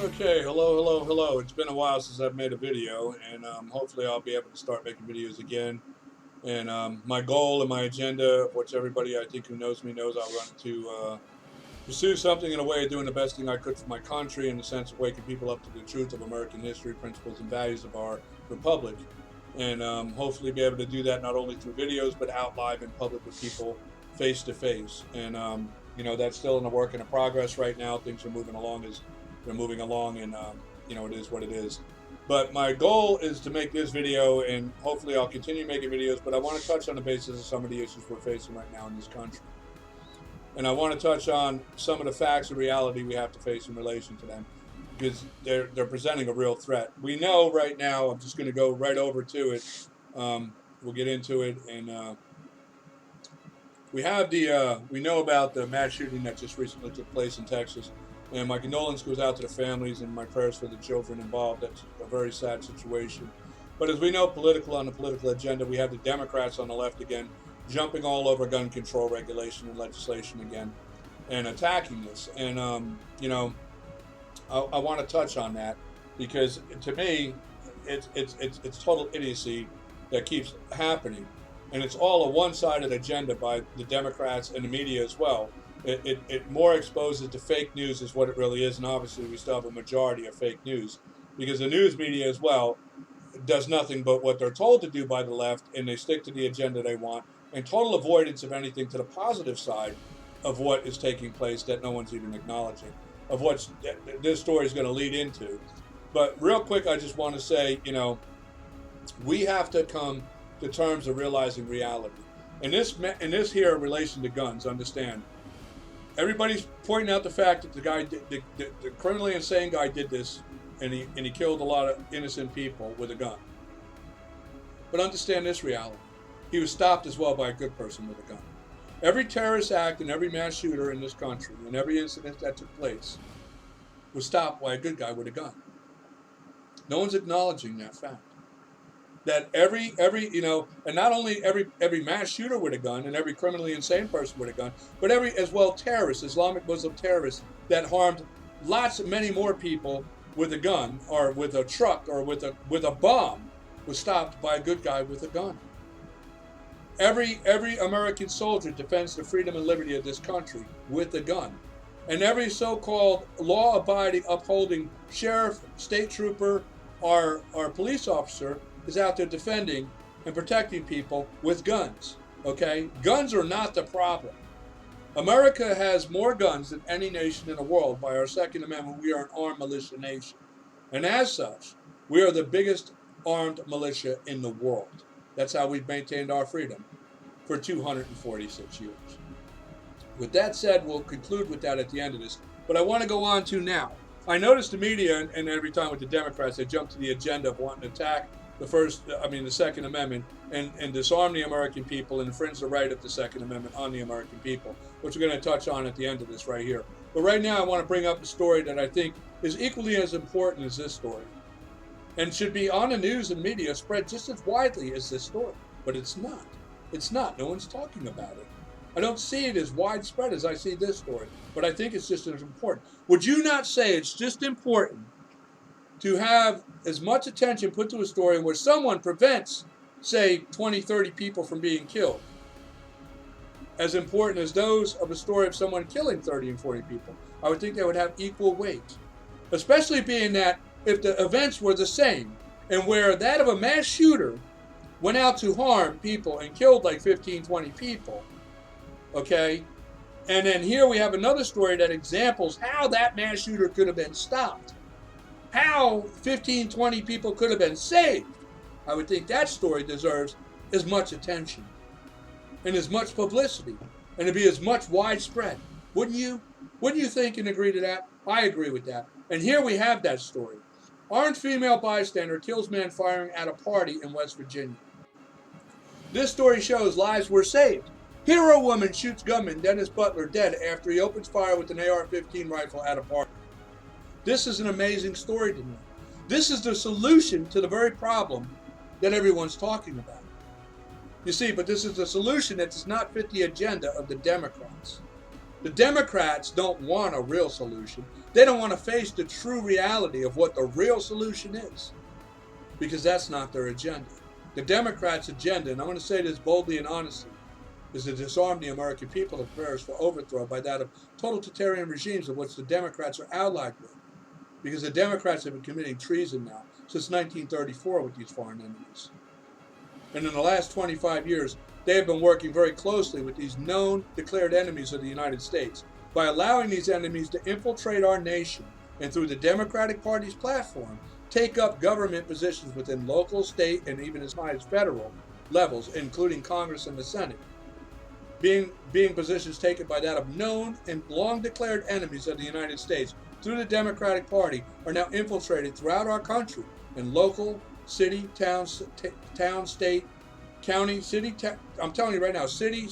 Okay, hello. It's been a while since I've made a video, and hopefully I'll be able to start making videos again. And my goal and my agenda, which everybody I think who knows me knows, I want to pursue something in a way of doing the best thing I could for my country in the sense of waking people up to the truth of American history, principles, and values of our republic. And hopefully be able to do that not only through videos, but out live in public with people face to face. And, that's still in a work in a progress right now. Things are moving along as they're moving along, and, it is what it is. But my goal is to make this video, and hopefully I'll continue making videos, but I want to touch on the basis of some of the issues we're facing right now in this country. And I want to touch on some of the facts and reality we have to face in relation to them, because they're presenting a real threat. We know right now, I'm just going to go right over to it. We'll get into it, and we know about the mass shooting that just recently took place in Texas. And my condolence goes out to the families and my prayers for the children involved. That's a very sad situation. But as we know, on the political agenda, we have the Democrats on the left again, jumping all over gun control regulation and legislation again, and attacking this. And I want to touch on that because to me, it's total idiocy that keeps happening, and it's all a one-sided agenda by the Democrats and the media as well. It more exposes to fake news is what it really is, and obviously we still have a majority of fake news because the news media as well does nothing but what they're told to do by the left, and they stick to the agenda they want, and total avoidance of anything to the positive side of what is taking place that no one's even acknowledging, of what this story is going to lead into. But real quick, I just want to say, we have to come to terms of realizing reality. In this here relation to guns, understand, everybody's pointing out the fact that the guy, the criminally insane guy, did this, and he killed a lot of innocent people with a gun. But understand this reality: he was stopped as well by a good person with a gun. Every terrorist act and every mass shooter in this country and every incident that took place was stopped by a good guy with a gun. No one's acknowledging that fact. That every and not only every mass shooter with a gun and every criminally insane person with a gun, but every as well terrorist, Islamic Muslim terrorists that harmed many more people with a gun or with a truck or with a bomb was stopped by a good guy with a gun. Every American soldier defends the freedom and liberty of this country with a gun, and every so-called law-abiding, upholding sheriff, state trooper, or police officer is out there defending and protecting people with guns, okay? Guns are not the problem. America has more guns than any nation in the world. By our Second Amendment, we are an armed militia nation. And as such, we are the biggest armed militia in the world. That's how we've maintained our freedom for 246 years. With that said, we'll conclude with that at the end of this. But I want to go on to now. I noticed the media, and every time with the Democrats, they jump to the agenda of wanting to attack the Second Amendment and disarm the American people and infringe the right of the Second Amendment on the American people, which we're going to touch on at the end of this right here. But right now, I want to bring up a story that I think is equally as important as this story and should be on the news and media, spread just as widely as this story. But it's not. It's not. No one's talking about it. I don't see it as widespread as I see this story, but I think it's just as important. Would you not say it's just important to have as much attention put to a story where someone prevents, say, 20, 30 people from being killed, as important as those of a story of someone killing 30 and 40 people? I would think they would have equal weight, especially being that if the events were the same, and where that of a mass shooter went out to harm people and killed like 15, 20 people, okay? And then here we have another story that examples how that mass shooter could have been stopped, how 15, 20 people could have been saved. I would think that story deserves as much attention and as much publicity and to be as much widespread. Wouldn't you? Wouldn't you think and agree to that? I agree with that. And here we have that story. Armed female bystander kills man firing at a party in West Virginia. This story shows lives were saved. Hero woman shoots gunman Dennis Butler dead after he opens fire with an AR-15 rifle at a party. This is an amazing story to me. This is the solution to the very problem that everyone's talking about. You see, but this is a solution that does not fit the agenda of the Democrats. The Democrats don't want a real solution. They don't want to face the true reality of what the real solution is, because that's not their agenda. The Democrats' agenda, and I'm going to say this boldly and honestly, is to disarm the American people and prepare us for overthrow by that of totalitarian regimes of which the Democrats are allied with. Because the Democrats have been committing treason now since 1934 with these foreign enemies. And in the last 25 years, they have been working very closely with these known declared enemies of the United States by allowing these enemies to infiltrate our nation and through the Democratic Party's platform, take up government positions within local, state, and even as high as federal levels, including Congress and the Senate. Being positions taken by that of known and long declared enemies of the United States through the Democratic Party are now infiltrated throughout our country in local, city, town, state, county, I'm telling you right now, city,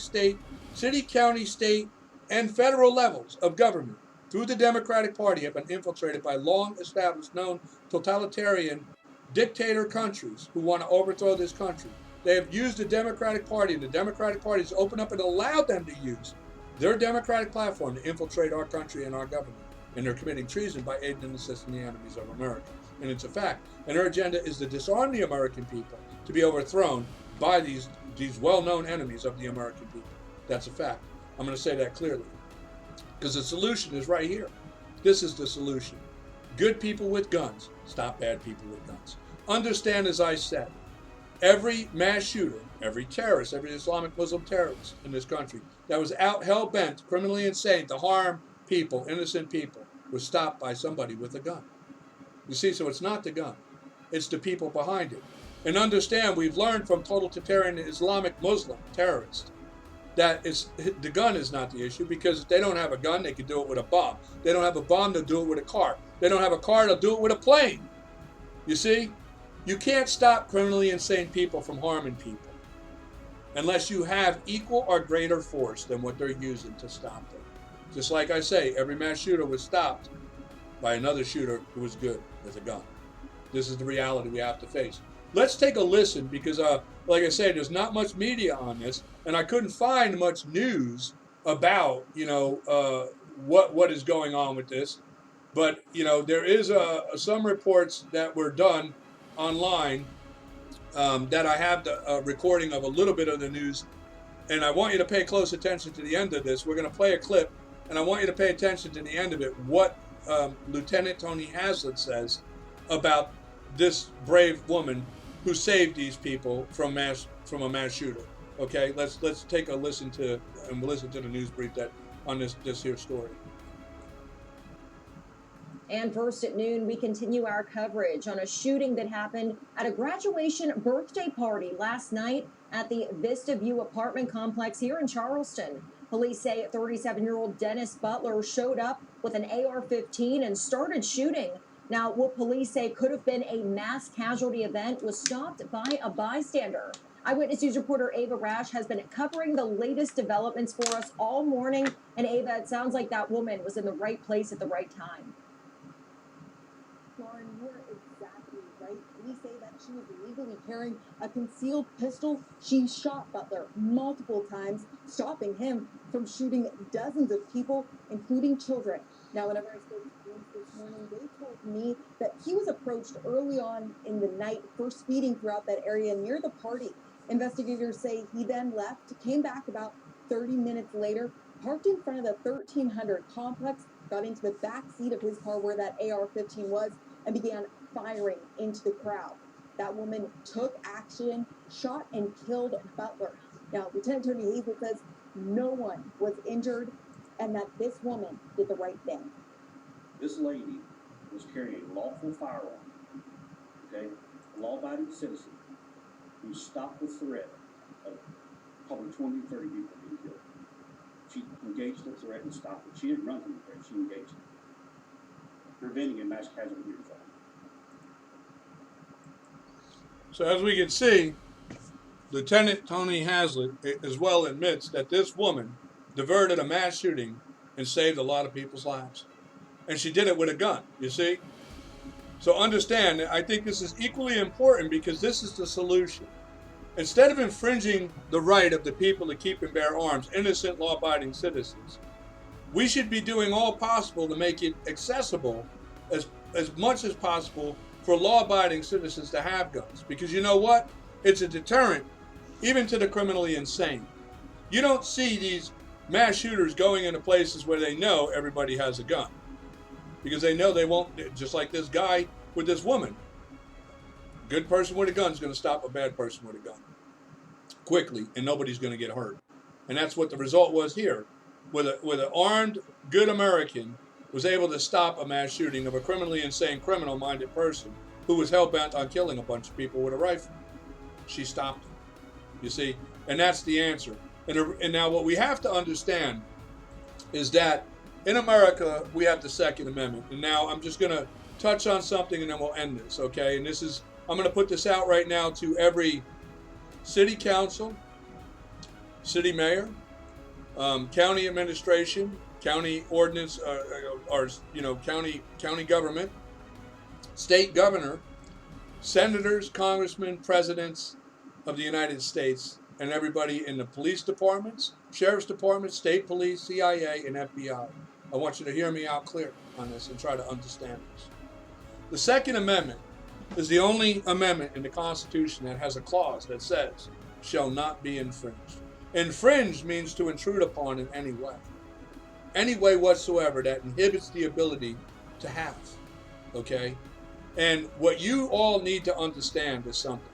county, state, and federal levels of government through the Democratic Party have been infiltrated by long established known totalitarian dictator countries who want to overthrow this country. They have used the Democratic Party, and the Democratic Party has opened up and allowed them to use their Democratic platform to infiltrate our country and our government. And they're committing treason by aiding and assisting the enemies of America. And it's a fact. And their agenda is to disarm the American people, to be overthrown by these well-known enemies of the American people. That's a fact. I'm going to say that clearly. Because the solution is right here. This is the solution. Good people with guns stop bad people with guns. Understand, as I said, every mass shooter, every terrorist, every Islamic Muslim terrorist in this country that was out hell-bent, criminally insane, to harm people, innocent people, was stopped by somebody with a gun. You see, so it's not the gun. It's the people behind it. And understand, we've learned from totalitarian Islamic Muslim terrorists that the gun is not the issue, because if they don't have a gun, they can do it with a bomb. They don't have a bomb, they'll do it with a car. They don't have a car, they'll do it with a plane. You see? You can't stop criminally insane people from harming people unless you have equal or greater force than what they're using to stop them. Just like I say, every mass shooter was stopped by another shooter who was good with a gun. This is the reality we have to face. Let's take a listen, because like I said, there's not much media on this, and I couldn't find much news about, what is going on with this. But, there is some reports that were done online that I have the recording of a little bit of the news, and I want you to pay close attention to the end of this. We're going to play a clip, and I want you to pay attention to the end of it, what Lieutenant Tony Hazlett says about this brave woman who saved these people from a mass shooter. Okay, let's take a listen to the news brief that on this here story. And first at noon, we continue our coverage on a shooting that happened at a graduation birthday party last night at the Vista View apartment complex here in Charleston. Police say 37-year-old Dennis Butler showed up with an AR-15 and started shooting. Now, what police say could have been a mass casualty event was stopped by a bystander. Eyewitness News reporter Ava Rash has been covering the latest developments for us all morning. And Ava, it sounds like that woman was in the right place at the right time. Lauren, you're exactly right. Police say that she was illegally carrying a concealed pistol. She shot Butler multiple times, stopping him from shooting dozens of people, including children. Now, whenever I spoke to police this morning, they told me that he was approached early on in the night for speeding throughout that area near the party. Investigators say he then left, came back about 30 minutes later, parked in front of the 1300 complex, got into the back seat of his car where that AR-15 was, and began firing into the crowd. That woman took action, shot and killed Butler. Now, Lieutenant Tony Hazlett says no one was injured and that this woman did the right thing. This lady was carrying a lawful firearm, okay? A law-abiding citizen who stopped the threat of probably 20 to 30 people being killed. She engaged the threat and stopped it. She didn't run from the threat, she engaged it, preventing a mass casualty result. So as we can see, Lieutenant Tony Hazlett as well admits that this woman diverted a mass shooting and saved a lot of people's lives. And she did it with a gun, you see? So understand, I think this is equally important because this is the solution. Instead of infringing the right of the people to keep and bear arms, innocent law-abiding citizens, we should be doing all possible to make it accessible as much as possible for law-abiding citizens to have guns. Because you know what? It's a deterrent even to the criminally insane. You don't see these mass shooters going into places where they know everybody has a gun. Because they know they won't, just like this guy with this woman. A good person with a gun is going to stop a bad person with a gun quickly, and nobody's going to get hurt. And that's what the result was here. With an armed, good American was able to stop a mass shooting of a criminally insane, criminal-minded person who was hell-bent on killing a bunch of people with a rifle. She stopped him. You see? And that's the answer. And now what we have to understand is that in America, we have the Second Amendment. And now I'm just going to touch on something and then we'll end this, okay? And this is, I'm going to put this out right now to every city council, city mayor, county administration, county ordinance, or county government, state governor, senators, congressmen, presidents of the United States, and everybody in the police departments, sheriff's departments, state police, CIA, and FBI. I want you to hear me out clear on this and try to understand this. The Second Amendment is the only amendment in the Constitution that has a clause that says, shall not be infringed. Infringe means to intrude upon in any way whatsoever that inhibits the ability to have, okay? And what you all need to understand is something.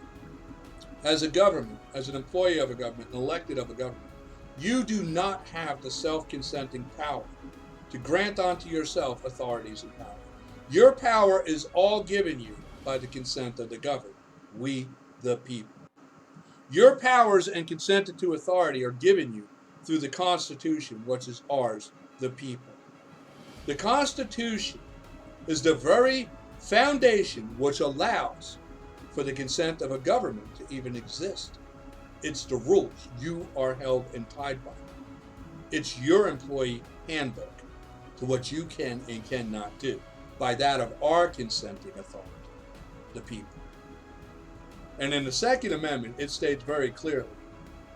As a government, as an employee of a government, an elected of a government, you do not have the self-consenting power to grant unto yourself authorities and power. Your power is all given you by the consent of the governed, we the people. Your powers and consented to authority are given you through the Constitution, which is ours, the people. The Constitution is the very foundation which allows for the consent of a government to even exist. It's the rules you are held and tied by. It's your employee handbook to what you can and cannot do by that of our consenting authority, the people. And in the Second Amendment, it states very clearly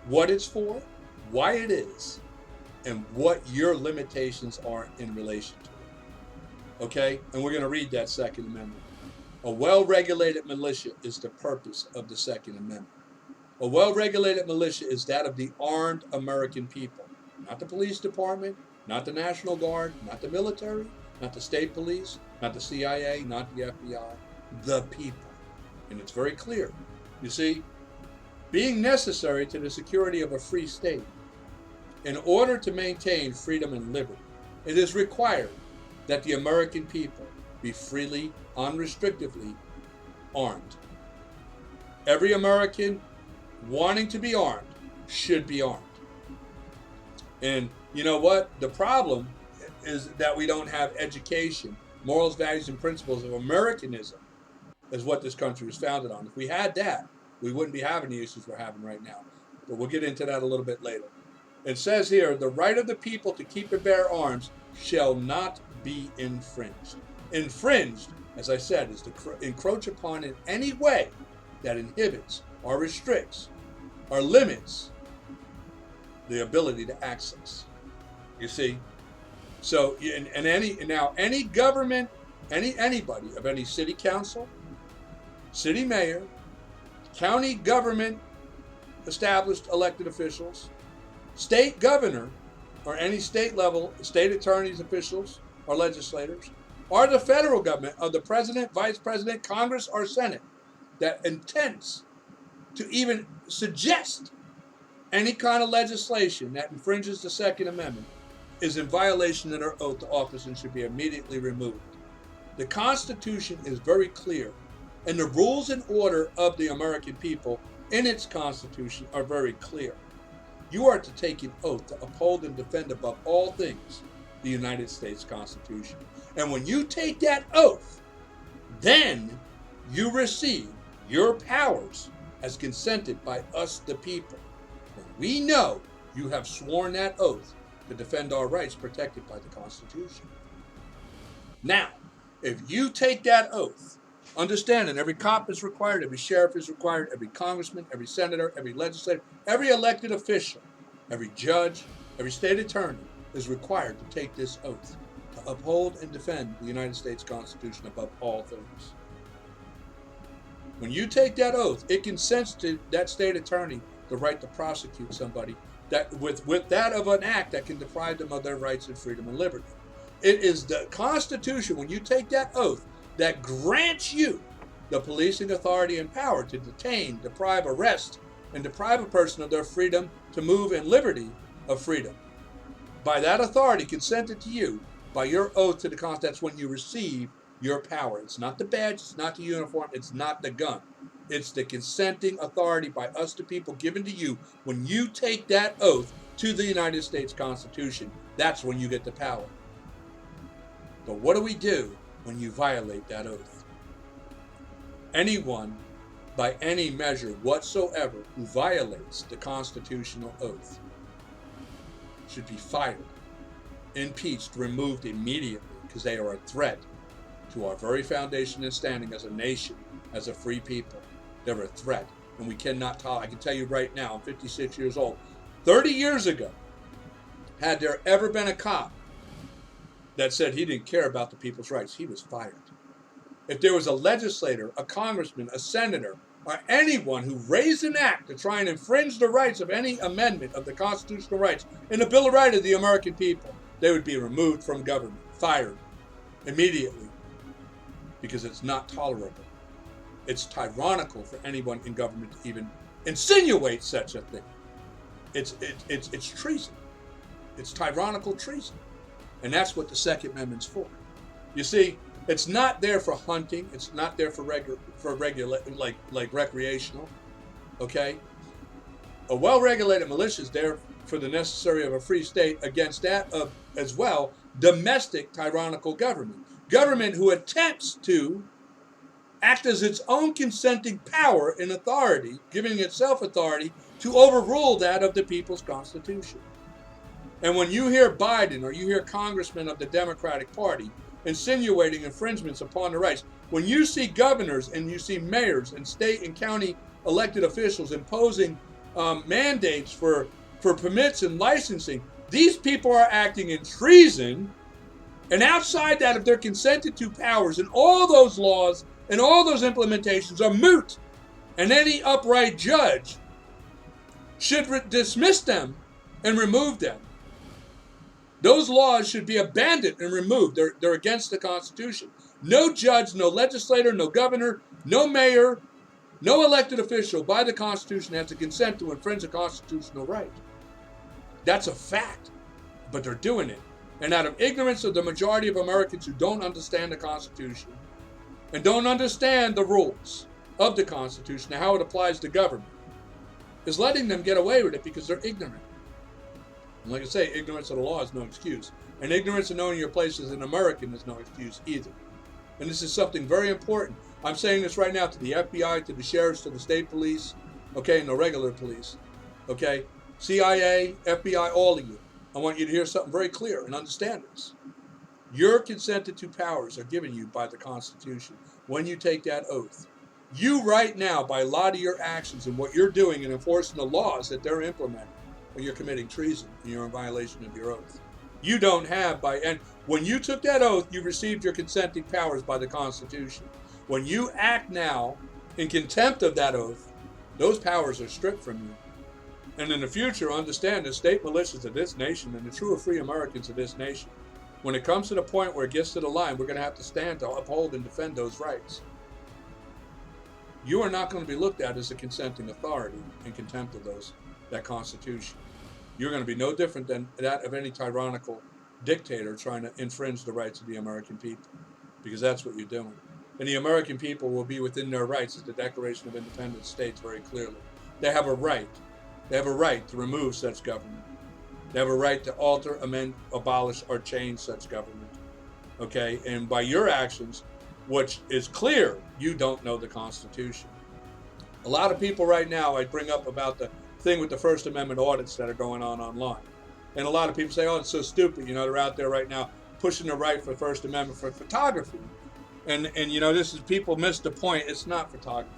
what it's for, why it is, and what your limitations are in relation to it. Okay? And we're going to read that Second Amendment. A well-regulated militia is the purpose of the Second Amendment. A well-regulated militia is that of the armed American people, not the police department, not the National Guard, not the military, not the state police, not the CIA, not the FBI, the people. And it's very clear. You see, being necessary to the security of a free state, in order to maintain freedom and liberty, it is required that the American people be freely, unrestrictedly armed. Every American wanting to be armed should be armed. And you know what? The problem is that we don't have education, morals, values, and principles of Americanism is what this country was founded on. If we had that, we wouldn't be having the issues we're having right now. But we'll get into that a little bit later. It says here, the right of the people to keep and bear arms shall not be infringed. Infringed, as I said, is to encroach upon in any way that inhibits or restricts or limits the ability to access. You see? So, any government, anybody of any city council, city mayor, county government established elected officials, state governor, or any state level, state attorneys, officials, or legislators, or the federal government of the president, vice president, Congress, or Senate that intends to even suggest any kind of legislation that infringes the Second Amendment is in violation of their oath to office and should be immediately removed. The Constitution is very clear, and the rules and order of the American people in its Constitution are very clear. You are to take an oath to uphold and defend above all things the United States Constitution. And when you take that oath, then you receive your powers as consented by us, the people. And we know you have sworn that oath to defend our rights protected by the Constitution. Now, if you take that oath, understanding every cop is required, every sheriff is required, every congressman, every senator, every legislator, every elected official, every judge, every state attorney, is required to take this oath to uphold and defend the United States Constitution above all things. When you take that oath, it consents to that state attorney the right to prosecute somebody that with that of an act that can deprive them of their rights and freedom and liberty. It is the Constitution, when you take that oath, that grants you the policing authority and power to detain, deprive, arrest, and deprive a person of their freedom to move and liberty of freedom. By that authority consented to you, by your oath to the Constitution, that's when you receive your power. It's not the badge, it's not the uniform, it's not the gun. It's the consenting authority by us the people given to you. When you take that oath to the United States Constitution, that's when you get the power. But what do we do when you violate that oath? Anyone, by any measure whatsoever, who violates the constitutional oath should be fired, impeached, removed immediately, because they are a threat to our very foundation and standing as a nation, as a free people. They're a threat, and we cannot tolerate. I can tell you right now, I'm 56 years old. 30 years ago, had there ever been a cop that said he didn't care about the people's rights, he was fired. If there was a legislator, a congressman, a senator, or anyone who raised an act to try and infringe the rights of any amendment of the constitutional rights in the Bill of Rights of the American people, they would be removed from government, fired immediately, because it's not tolerable. It's tyrannical for anyone in government to even insinuate such a thing. It's treason. It's tyrannical treason. And that's what the Second Amendment's for. You see, it's not there for hunting. It's not there for recreational. Okay? A well-regulated militia is there for the necessary of a free state against that of, as well, domestic tyrannical government. Government who attempts to act as its own consenting power and authority, giving itself authority to overrule that of the people's constitution. And when you hear Biden or you hear congressmen of the Democratic Party insinuating infringements upon the rights, when you see governors and you see mayors and state and county elected officials imposing mandates for permits and licensing, these people are acting in treason. And outside that, if they're consented to powers, and all those laws and all those implementations are moot, and any upright judge should dismiss them and remove them. Those laws should be abandoned and removed. They're against the Constitution. No judge, no legislator, no governor, no mayor, no elected official by the Constitution has to consent to infringe a constitutional right. That's a fact, but they're doing it. And out of ignorance of the majority of Americans who don't understand the Constitution and don't understand the rules of the Constitution and how it applies to government, is letting them get away with it because they're ignorant. And like I say, ignorance of the law is no excuse. And ignorance of knowing your place as an American is no excuse either. And this is something very important. I'm saying this right now to the FBI, to the sheriffs, to the state police, okay, and the regular police, okay, CIA, FBI, all of you. I want you to hear something very clear and understand this. Your consented to powers are given you by the Constitution when you take that oath. You right now, by a lot of your actions and what you're doing in enforcing the laws that they're implementing, when you're committing treason and you're in violation of your oath. You don't have and when you took that oath, you received your consenting powers by the Constitution. When you act now in contempt of that oath, those powers are stripped from you. And in the future, understand the state militias of this nation and the true free Americans of this nation, when it comes to the point where it gets to the line, we're going to have to stand to uphold and defend those rights. You are not going to be looked at as a consenting authority in contempt of that Constitution. You're going to be no different than that of any tyrannical dictator trying to infringe the rights of the American people, because that's what you're doing. And the American people will be within their rights, as the Declaration of Independence states very clearly. They have a right. They have a right to remove such government. They have a right to alter, amend, abolish, or change such government. Okay? And by your actions, which is clear, you don't know the Constitution. A lot of people right now, I bring up about the thing with the First Amendment audits that are going on online. And a lot of people say, oh, it's so stupid. You know, they're out there right now pushing the right for First Amendment for photography. And you know, people miss the point. It's not photography.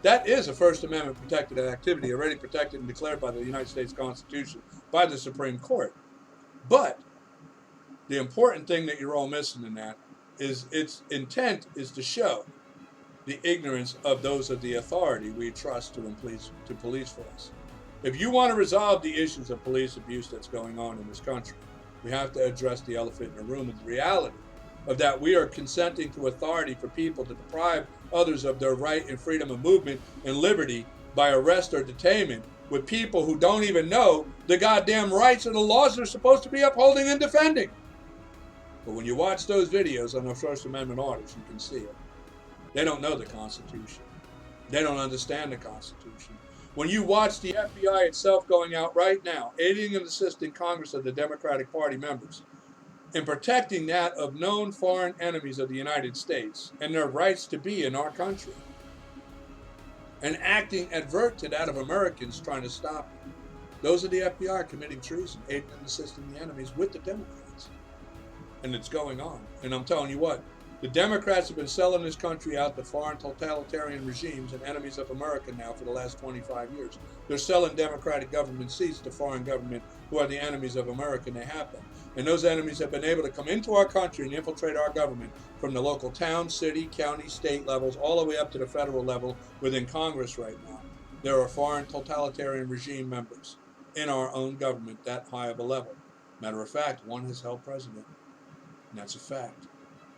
That is a First Amendment protected activity, already protected and declared by the United States Constitution, by the Supreme Court. But The important thing that you're all missing in that is its intent is to show the ignorance of those of the authority we trust to police for us. If you want to resolve the issues of police abuse that's going on in this country, we have to address the elephant in the room and the reality of that we are consenting to authority for people to deprive others of their right and freedom of movement and liberty by arrest or detainment with people who don't even know the goddamn rights and the laws they're supposed to be upholding and defending. But when you watch those videos on the First Amendment orders, you can see it. They don't know the Constitution. They don't understand the Constitution. When you watch the FBI itself going out right now, aiding and assisting Congress of the Democratic Party members in protecting that of known foreign enemies of the United States and their rights to be in our country, and acting advert to that of Americans trying to stop it. Those are the FBI committing treason, aiding and assisting the enemies with the Democrats. And it's going on. And I'm telling you what, the Democrats have been selling this country out to foreign totalitarian regimes and enemies of America now for the last 25 years. They're selling democratic government seats to foreign government who are the enemies of America, and they have been. And those enemies have been able to come into our country and infiltrate our government from the local town, city, county, state levels, all the way up to the federal level within Congress right now. There are foreign totalitarian regime members in our own government that high of a level. Matter of fact, one has held president. And that's a fact.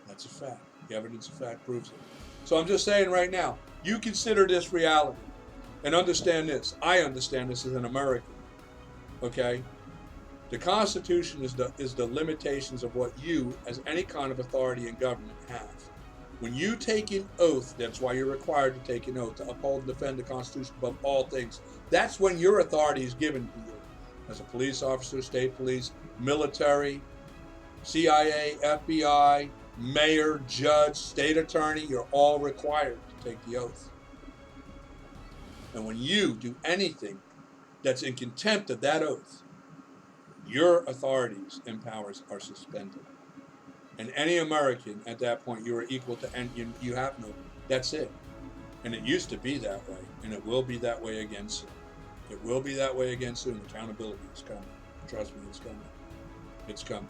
That's a fact. The evidence of fact proves it. So I'm just saying right now, you consider this reality and understand this. I understand this as an American. Okay? The Constitution is the limitations of what you, as any kind of authority in government, have. When you take an oath, that's why you're required to take an oath to uphold and defend the Constitution above all things. That's when your authority is given to you. As a police officer, state police, military, CIA, FBI, mayor, judge, state attorney, you're all required to take the oath. And when you do anything that's in contempt of that oath, your authorities and powers are suspended. And any American at that point, you are equal to, and you have no, that's it. And it used to be that way, and it will be that way again soon. It will be that way again soon. Accountability is coming. Trust me, it's coming. It's coming.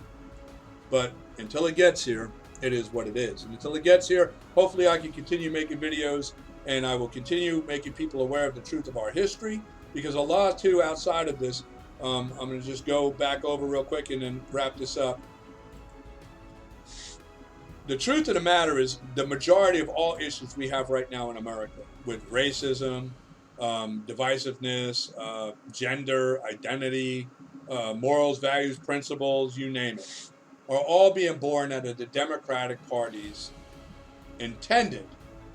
But until it gets here, it is what it is. And until it gets here, hopefully I can continue making videos, and I will continue making people aware of the truth of our history, because a lot too outside of this, I'm going to just go back over real quick and then wrap this up. The truth of the matter is the majority of all issues we have right now in America with racism, divisiveness, gender, identity, morals, values, principles, you name it, are all being born out of the Democratic Party's intended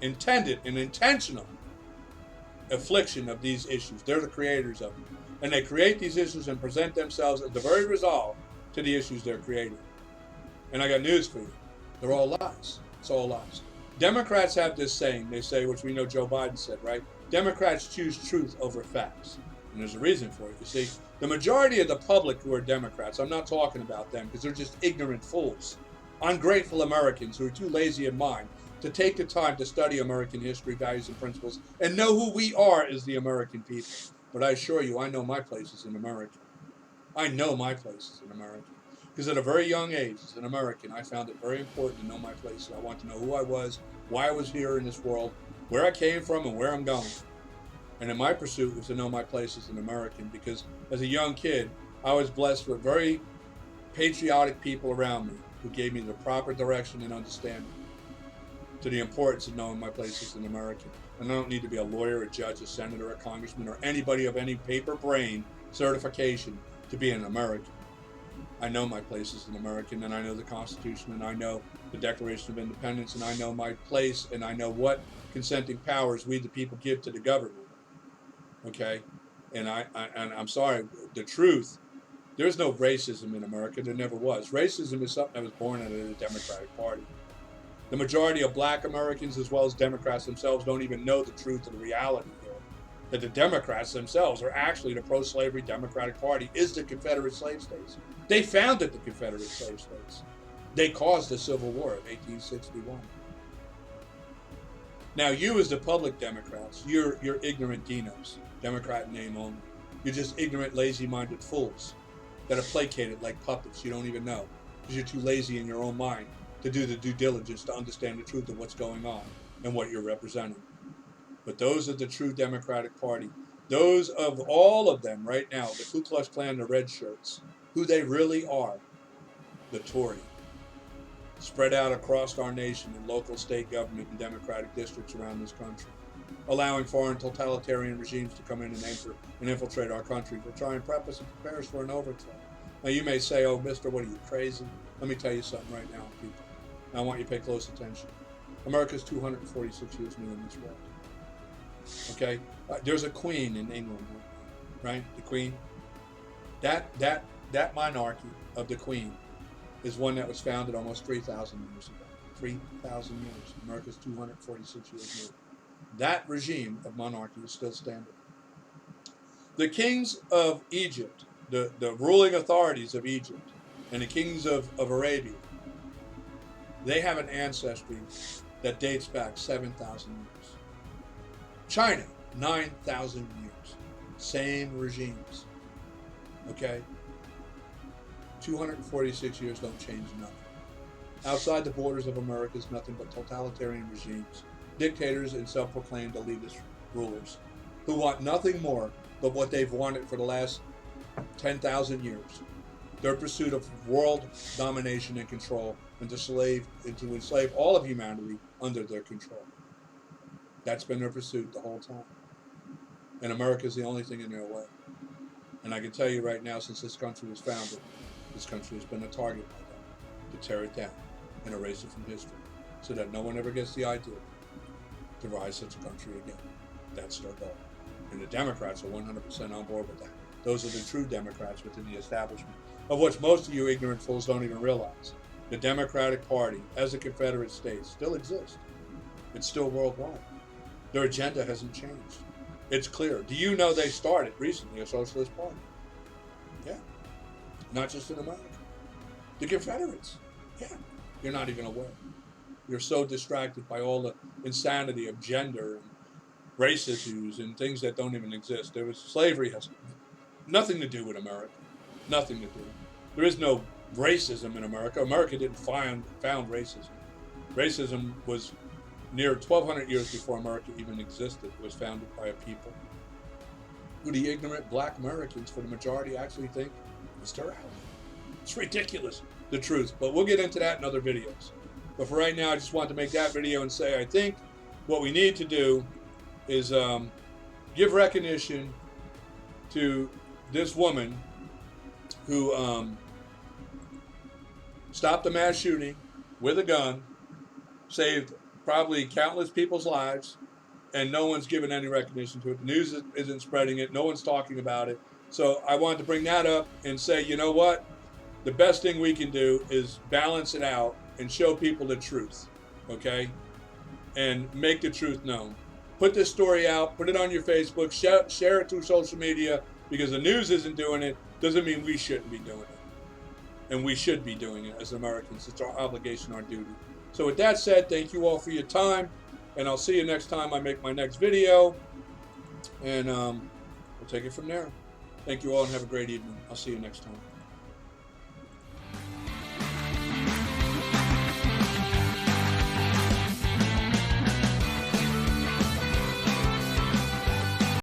and intentional affliction of these issues. They're the creators of them. And they create these issues and present themselves as the very resolve to the issues they're creating. And I got news for you. They're all lies. It's all lies. Democrats have this saying, they say, which we know Joe Biden said, right? Democrats choose truth over facts. And there's a reason for it. You see, the majority of the public who are Democrats, I'm not talking about them because they're just ignorant fools, ungrateful Americans who are too lazy in mind to take the time to study American history, values, and principles and know who we are as the American people. But I assure you, I know my places in America. I know my places in America. Because at a very young age, as an American, I found it very important to know my places. I want to know who I was, why I was here in this world, where I came from, and where I'm going. And in my pursuit was to know my place as an American, because as a young kid, I was blessed with very patriotic people around me who gave me the proper direction and understanding to the importance of knowing my place as an American. And I don't need to be a lawyer, a judge, a senator, a congressman, or anybody of any paper brain certification to be an American. I know my place as an American, and I know the Constitution, and I know the Declaration of Independence, and I know my place, and I know what consenting powers we the people give to the government. Okay? And I'm sorry, the truth, there's no racism in America. There never was. Racism is something that was born out of the Democratic Party. The majority of black Americans, as well as Democrats themselves, don't even know the truth of the reality here. That the Democrats themselves are actually the pro-slavery Democratic Party, is the Confederate slave states. They founded the Confederate slave states. They caused the Civil War of 1861. Now, you as the public Democrats, you're ignorant dinos, Democrat name only. You're just ignorant, lazy-minded fools that are placated like puppets you don't even know. because you're too lazy in your own mind to do the due diligence to understand the truth of what's going on and what you're representing. But those are the true Democratic Party. Those of all of them right now, the Ku Klux Klan, the red shirts, who they really are, the Tory, spread out across our nation in local, state government, and Democratic districts around this country, allowing foreign totalitarian regimes to come in and enter and infiltrate our country to try and prep us and prepare us for an overthrow. Now you may say, oh, mister, what are you, crazy? Let me tell you something right now, people. I want you to pay close attention. America's 246 years new in this world. Okay? There's a queen in England, right? The queen. That monarchy of the queen is one that was founded almost 3,000 years ago. 3,000 years. America's 246 years new. That regime of monarchy is still standing. The kings of Egypt, the ruling authorities of Egypt, and the kings of Arabia, they have an ancestry that dates back 7,000 years. China, 9,000 years. Same regimes. Okay? 246 years don't change nothing. Outside the borders of America is nothing but totalitarian regimes, dictators and self-proclaimed elitist rulers who want nothing more but what they've wanted for the last 10,000 years. Their pursuit of world domination and control and to enslave all of humanity under their control. That's been their pursuit the whole time. And America is the only thing in their way. And I can tell you right now, since this country was founded, this country has been a target by them to tear it down and erase it from history so that no one ever gets the idea to rise such a country again. That's their goal. And the Democrats are 100% on board with that. Those are the true Democrats within the establishment, of which most of you ignorant fools don't even realize. The Democratic Party, as a Confederate state, still exists. It's still worldwide. Their agenda hasn't changed. It's clear. Do you know they started recently a socialist party? Yeah. Not just in America. The Confederates. Yeah. You're not even aware. You're so distracted by all the insanity of gender and race issues and things that don't even exist. Slavery has nothing to do with America. Nothing to do. There is no racism in America. America didn't found racism. Racism was near 1,200 years before America even existed. It was founded by a people who the ignorant black Americans, for the majority, actually think is their ally. It's ridiculous, the truth. But we'll get into that in other videos. But for right now, I just wanted to make that video and say I think what we need to do is give recognition to this woman who stopped a mass shooting with a gun, saved probably countless people's lives, and no one's given any recognition to it. The news isn't spreading it. No one's talking about it. So I wanted to bring that up and say, you know what? The best thing we can do is balance it out and show people the truth, okay? And make the truth known. Put this story out, put it on your Facebook, share it through social media, because the news isn't doing it, doesn't mean we shouldn't be doing it. And we should be doing it as Americans. It's our obligation, our duty. So with that said, thank you all for your time, and I'll see you next time I make my next video, and we'll take it from there. Thank you all and have a great evening. I'll see you next time.